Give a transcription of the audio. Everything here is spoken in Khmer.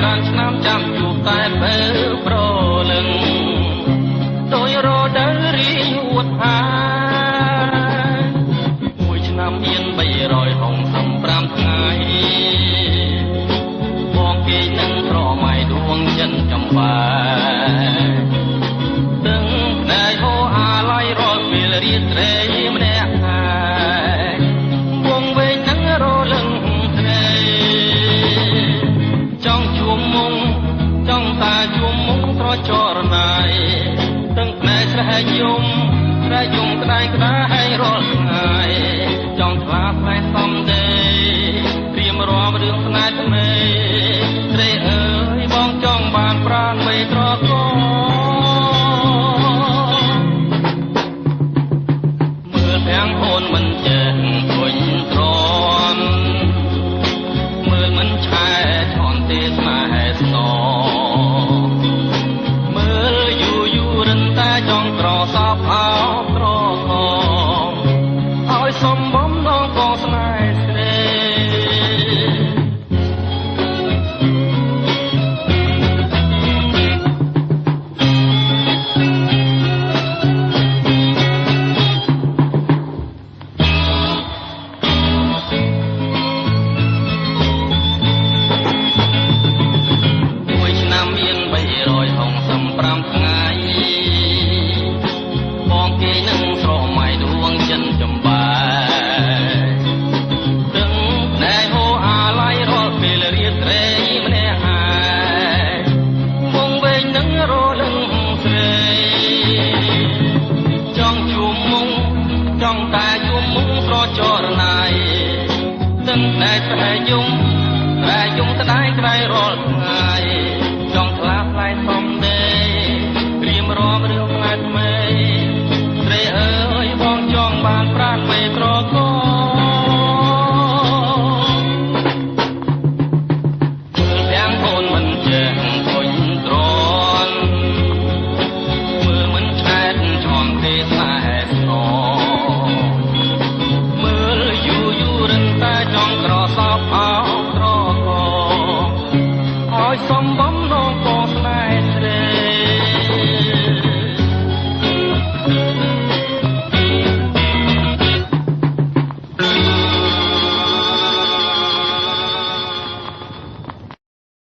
ច្រើនឆ្នាំចាំជួបតែពេលប្រលឹងដោយរដូវរីងហួតហាមួយឆ្នាំមាន365ថ្ងៃបងគេនឹងប្រម៉ៃដួងចិនចំបាដឹងតែហោអាឡៃរត់ពេលរៀបត្រេម្នាក់ហើយវងវែងនឹងរលឹងត្រេចង់ជួមមុងចង់តាជួមមុងត្រចរណៃទាំងផ្នែកស្រែយំក្តៅឲ្យរាល់ថ្ងៃចង់ខ្លាផ្លែសំទេព្រាមរំរឿងស្នេហ៍ថ្មីត្រេអើយបងចង់បានប្រាណមេត្រកមើលទាំងអូនមិនចេះគុញត្រន់មើលមិនឆែថនទេស្នេហ៍ស្នមើលយូររិនតែចង់ក្រសោបអោត្រកឲ្យសំបំដងកងស្នេហ៍ស្រីមួយឆ្នាំមាន365ថ្ងៃបងគេនឹងស្រមៃដួងចិនចំបាដឹងតែហោអាឡៃរត់ពេលរៀបត្រេម្នាក់ហើយវងវែងនឹងរលឹងស្រីចង់ជួមមុងចង់តែជួមមុងស្រចរណៃដឹងតែប្រែយំត្ដែងក្រៃរាល់ថ្ងៃចង់ខ្លាផ្លែសំទេព្រាមរំរឿងផ្លែថ្មីត្រេអើយបងចង់បានប្រាណមេត្រកទាំងអូនមិនចេះគុញត្រន់មើលមិនឆែតឈន់ទេស្នេហ៍ស្នមើលយូររិនតែចង់ក្រសោបអោត្រកឲ្យសំបំ